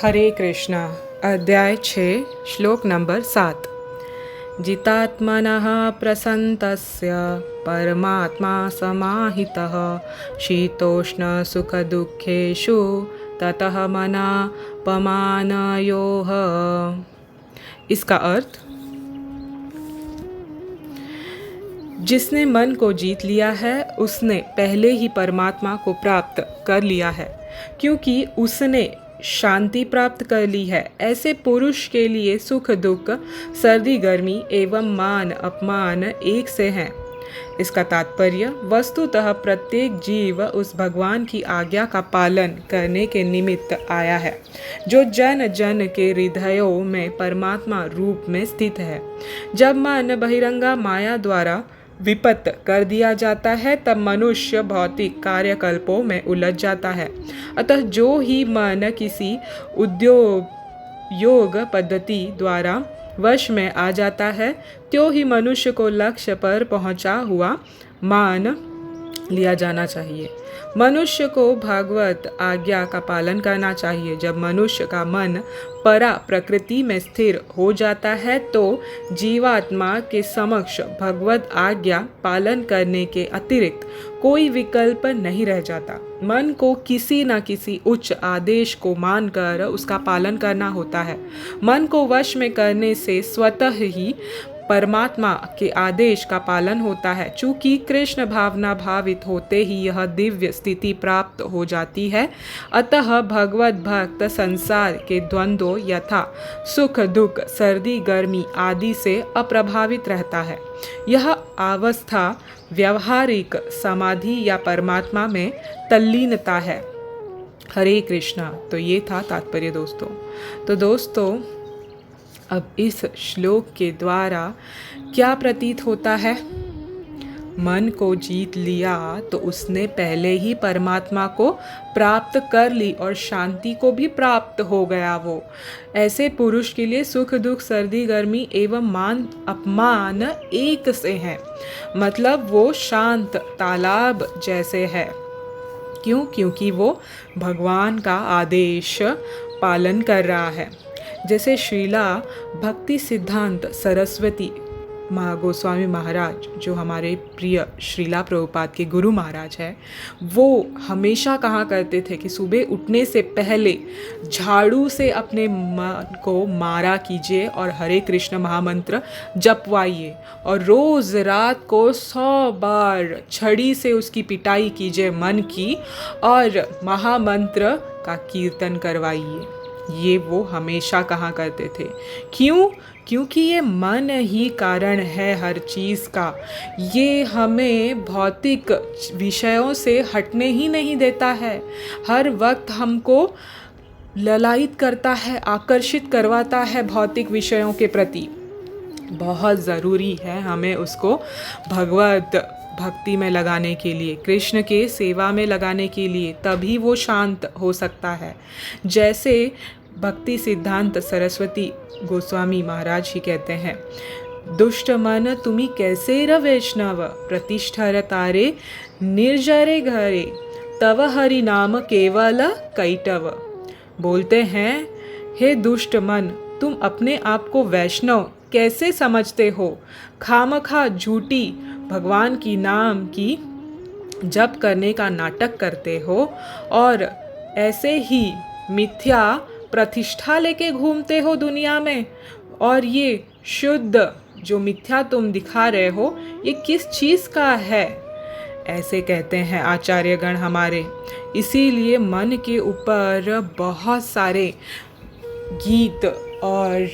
हरे कृष्णा। अध्याय 6 श्लोक नंबर 7। जितात्मनः प्रसन्तस्य परमात्मा समाहितः शीतोष्ण सुख दुःखेषु ततः मनापमानयोः। इसका अर्थ, जिसने मन को जीत लिया है उसने पहले ही परमात्मा को प्राप्त कर लिया है, क्योंकि उसने शांति प्राप्त कर ली है। ऐसे पुरुष के लिए सुख दुख, सर्दी गर्मी एवं मान अपमान एक से हैं। इसका तात्पर्य, वस्तुतः प्रत्येक जीव उस भगवान की आज्ञा का पालन करने के निमित्त आया है, जो जन जन के हृदयों में परमात्मा रूप में स्थित है। जब मन बहिरंगा माया द्वारा विपत्त कर दिया जाता है, तब मनुष्य भौतिक कार्यकल्पों में उलझ जाता है। अतः जो ही मन किसी उद्योग योग पद्धति द्वारा वश में आ जाता है, त्यों ही मनुष्य को लक्ष्य पर पहुंचा हुआ मान लिया जाना चाहिए। मनुष्य को भागवत आज्ञा का पालन करना चाहिए। जब मनुष्य का मन परा प्रकृति में स्थिर हो जाता है, तो जीवात्मा के समक्ष भगवत आज्ञा पालन करने के अतिरिक्त कोई विकल्प नहीं रह जाता। मन को किसी न किसी उच्च आदेश को मानकर उसका पालन करना होता है। मन को वश में करने से स्वतः ही परमात्मा के आदेश का पालन होता है। चूँकि कृष्ण भावना भावित होते ही यह दिव्य स्थिति प्राप्त हो जाती है, अतः भगवत भक्त संसार के द्वंद्वों यथा सुख दुख, सर्दी गर्मी आदि से अप्रभावित रहता है। यह अवस्था व्यवहारिक समाधि या परमात्मा में तल्लीनता है। हरे कृष्णा। तो ये था तात्पर्य दोस्तों। तो दोस्तों, अब इस श्लोक के द्वारा क्या प्रतीत होता है? मन को जीत लिया तो उसने पहले ही परमात्मा को प्राप्त कर ली और शांति को भी प्राप्त हो गया। वो ऐसे पुरुष के लिए सुख दुख, सर्दी गर्मी एवं मान अपमान एक से हैं। मतलब वो शांत तालाब जैसे है। क्यों? क्योंकि वो भगवान का आदेश पालन कर रहा है। जैसे श्रीला भक्ति सिद्धांत सरस्वती गोस्वामी महाराज, जो हमारे प्रिय श्रीला प्रभुपाद के गुरु महाराज हैं, वो हमेशा कहा करते थे कि सुबह उठने से पहले झाड़ू से अपने मन को मारा कीजिए और हरे कृष्ण महामंत्र जपवाइए, और रोज़ रात को 100 बार छड़ी से उसकी पिटाई कीजिए मन की, और महामंत्र का कीर्तन करवाइए। ये वो हमेशा कहा करते थे। क्यों? क्योंकि ये मन ही कारण है हर चीज़ का। ये हमें भौतिक विषयों से हटने ही नहीं देता है। हर वक्त हमको ललायित करता है, आकर्षित करवाता है भौतिक विषयों के प्रति। बहुत ज़रूरी है हमें उसको भगवत भक्ति में लगाने के लिए, कृष्ण के सेवा में लगाने के लिए, तभी वो शांत हो सकता है। जैसे भक्ति सिद्धांत सरस्वती गोस्वामी महाराज ही कहते हैं, दुष्ट मन तुम्ही कैसे र वैष्णव, प्रतिष्ठर तारे निर्जरे घरे, तव हरि नाम केवल कैटव। बोलते हैं, हे दुष्ट मन, तुम अपने आप को वैष्णव कैसे समझते हो? खामखा झूठी भगवान की नाम की जप करने का नाटक करते हो, और ऐसे ही मिथ्या प्रतिष्ठा लेके घूमते हो दुनिया में। और ये शुद्ध जो मिथ्या तुम दिखा रहे हो, ये किस चीज़ का है? ऐसे कहते हैं आचार्यगण हमारे। इसीलिए मन के ऊपर बहुत सारे गीत और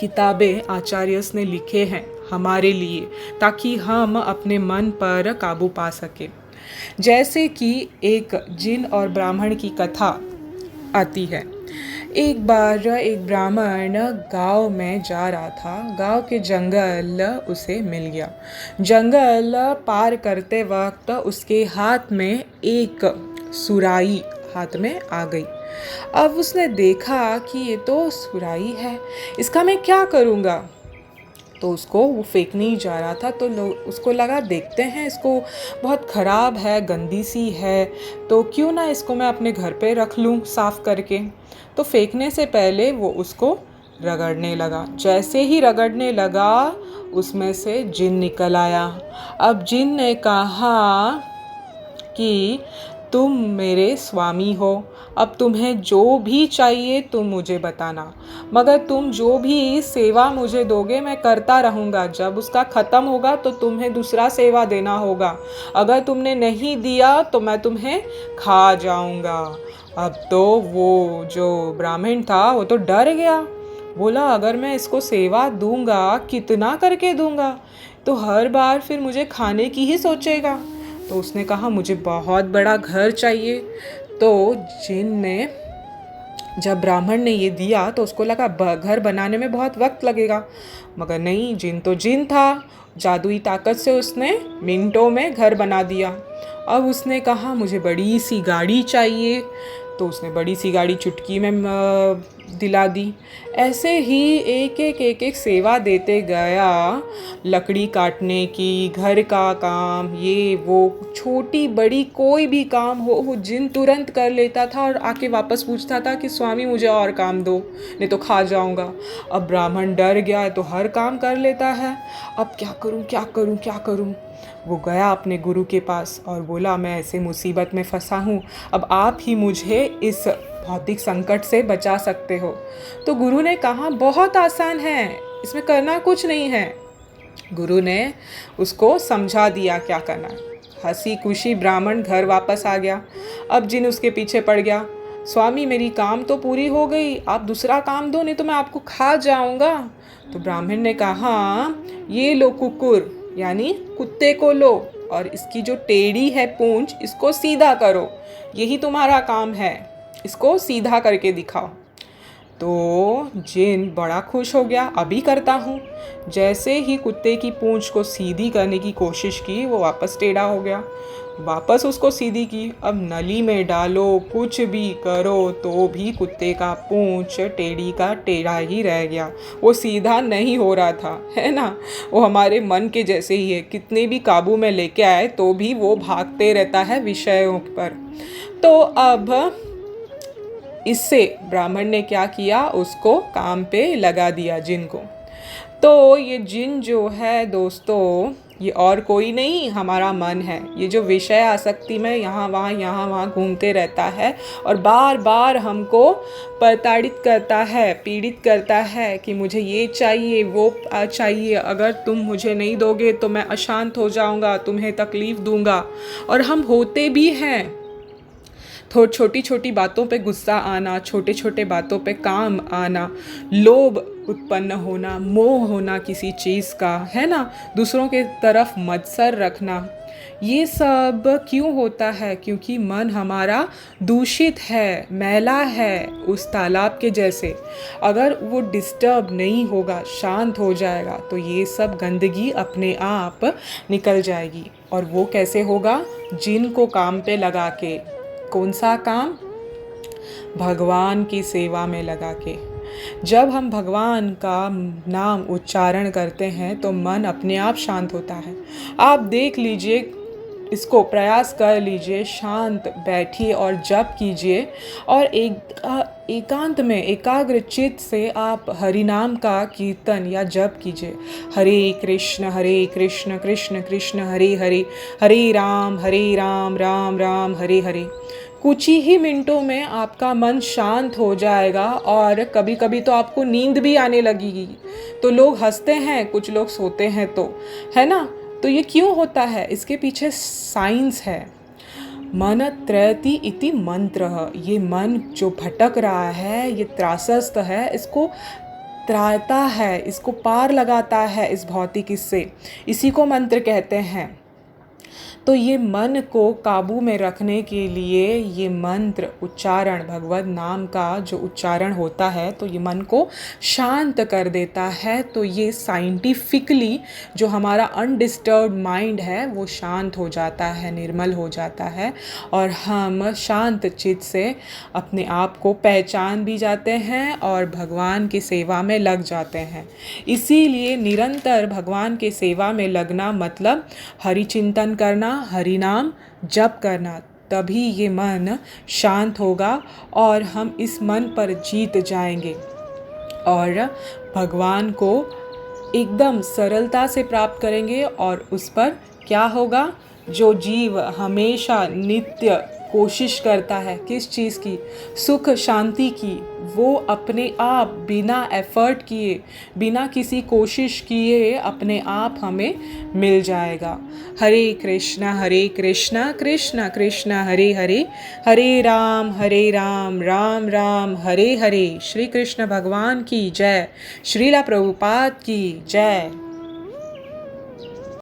किताबें आचार्यस ने लिखे हैं हमारे लिए, ताकि हम अपने मन पर काबू पा सके। जैसे कि एक जिन और ब्राह्मण की कथा आती है। एक बार एक ब्राह्मण गांव में जा रहा था। गांव के जंगल उसे मिल गया। जंगल पार करते वक्त उसके हाथ में एक सुराही हाथ में आ गई। अब उसने देखा कि ये तो सुराही है, इसका मैं क्या करूँगा? तो उसको वो फेंकने ही जा रहा था। तो लोग उसको लगा देखते हैं इसको बहुत ख़राब है, गंदी सी है, तो क्यों ना इसको मैं अपने घर पे रख लूँ साफ़ करके। तो फेंकने से पहले वो उसको रगड़ने लगा। जैसे ही रगड़ने लगा उसमें से जिन निकल आया। अब जिन ने कहा कि तुम मेरे स्वामी हो, अब तुम्हें जो भी चाहिए तुम मुझे बताना, मगर तुम जो भी सेवा मुझे दोगे मैं करता रहूँगा। जब उसका ख़त्म होगा तो तुम्हें दूसरा सेवा देना होगा, अगर तुमने नहीं दिया तो मैं तुम्हें खा जाऊँगा। अब तो वो जो ब्राह्मण था वो तो डर गया। बोला अगर मैं इसको सेवा दूंगा, कितना करके दूंगा, तो हर बार फिर मुझे खाने की ही सोचेगा। तो उसने कहा मुझे बहुत बड़ा घर चाहिए। तो जिन ने जब ब्राह्मण ने ये दिया तो उसको लगा घर बनाने में बहुत वक्त लगेगा, मगर नहीं, जिन तो जिन था, जादुई ताकत से उसने मिनटों में घर बना दिया। अब उसने कहा मुझे बड़ी सी गाड़ी चाहिए, तो उसने बड़ी सी गाड़ी चुटकी में दिला दी। ऐसे ही एक एक सेवा देते गया, लकड़ी काटने की, घर का काम, ये वो, छोटी बड़ी कोई भी काम हो वो जिन तुरंत कर लेता था और आके वापस पूछता था कि स्वामी मुझे और काम दो, नहीं तो खा जाऊंगा। अब ब्राह्मण डर गया है तो हर काम कर लेता है। अब क्या करूं क्या करूं क्या करूं। वो गया अपने गुरु के पास और बोला मैं ऐसे मुसीबत में फंसा हूँ, अब आप ही मुझे इस भौतिक संकट से बचा सकते हो। तो गुरु ने कहा बहुत आसान है, इसमें करना कुछ नहीं है। गुरु ने उसको समझा दिया क्या करना है। हंसी खुशी ब्राह्मण घर वापस आ गया। अब जिन उसके पीछे पड़ गया, स्वामी मेरी काम तो पूरी हो गई, आप दूसरा काम दो, नहीं तो मैं आपको खा जाऊंगा। तो ब्राह्मण ने कहा ये लो कुकुर, यानी कुत्ते को लो, और इसकी जो टेढ़ी है पूंछ इसको सीधा करो, यही तुम्हारा काम है, इसको सीधा करके दिखाओ। तो जिन बड़ा खुश हो गया, अभी करता हूँ। जैसे ही कुत्ते की पूंछ को सीधी करने की कोशिश की, वो वापस टेढ़ा हो गया। वापस उसको सीधी की। अब नली में डालो, कुछ भी करो, तो भी कुत्ते का पूंछ टेढ़ी का टेढ़ा ही रह गया, वो सीधा नहीं हो रहा था, है ना। वो हमारे मन के जैसे ही है, कितने भी काबू में लेके आए तो भी वो भागते रहता है विषयों पर। तो अब इससे ब्राह्मण ने क्या किया, उसको काम पे लगा दिया जिन को। तो ये जिन जो है दोस्तों, ये और कोई नहीं हमारा मन है। ये जो विषय आसक्ति में यहाँ वहाँ घूमते रहता है और बार बार हमको प्रताड़ित करता है, पीड़ित करता है कि मुझे ये चाहिए वो चाहिए, अगर तुम मुझे नहीं दोगे तो मैं अशांत हो जाऊँगा, तुम्हें तकलीफ़ दूँगा। और हम होते भी हैं। छोटी छोटी बातों पे गुस्सा आना, छोटे छोटे बातों पे काम आना, लोभ उत्पन्न होना, मोह होना किसी चीज़ का, है ना, दूसरों के तरफ मत्सर रखना, ये सब क्यों होता है? क्योंकि मन हमारा दूषित है, मैला है, उस तालाब के जैसे। अगर वो डिस्टर्ब नहीं होगा, शांत हो जाएगा, तो ये सब गंदगी अपने आप निकल जाएगी। और वो कैसे होगा? जिन को काम पे लगा के। कौन सा काम? भगवान की सेवा में लगा के। जब हम भगवान का नाम उच्चारण करते हैं तो मन अपने आप शांत होता है। आप देख लीजिए, इसको प्रयास कर लीजिए, शांत बैठिए और जप कीजिए, और एकांत में एकाग्र चित्त से आप हरि नाम का कीर्तन या जप कीजिए। हरे कृष्ण कृष्ण कृष्ण हरे हरे, हरे राम राम राम हरे हरे। कुछ ही मिनटों में आपका मन शांत हो जाएगा और कभी कभी तो आपको नींद भी आने लगेगी। तो लोग हंसते हैं, कुछ लोग सोते हैं, तो है ना। तो ये क्यों होता है? इसके पीछे साइंस है। मन त्रयति इति मंत्र। ये मन जो भटक रहा है, ये त्रासस्त है, इसको त्राता है, इसको पार लगाता है इस भौतिक इससे, इसी को मंत्र कहते हैं। तो ये मन को काबू में रखने के लिए ये मंत्र उच्चारण, भगवत नाम का जो उच्चारण होता है तो ये मन को शांत कर देता है। तो ये साइंटिफिकली जो हमारा अनडिस्टर्ब्ड माइंड है वो शांत हो जाता है, निर्मल हो जाता है, और हम शांत चित्त से अपने आप को पहचान भी जाते हैं और भगवान की सेवा में लग जाते हैं। इसीलिए निरंतर भगवान के सेवा में लगना मतलब हरि चिंतन करना, हरि नाम जप करना, तभी ये मन शांत होगा और हम इस मन पर जीत जाएंगे और भगवान को एकदम सरलता से प्राप्त करेंगे। और उस पर क्या होगा, जो जीव हमेशा नित्य कोशिश करता है किस चीज़ की, सुख शांति की, वो अपने आप बिना एफर्ट किए, बिना किसी कोशिश किए अपने आप हमें मिल जाएगा। हरे कृष्णा कृष्ण कृष्ण हरे हरे, हरे राम राम राम हरे हरे। श्री कृष्ण भगवान की जय, श्रीला प्रभुपाद की जय।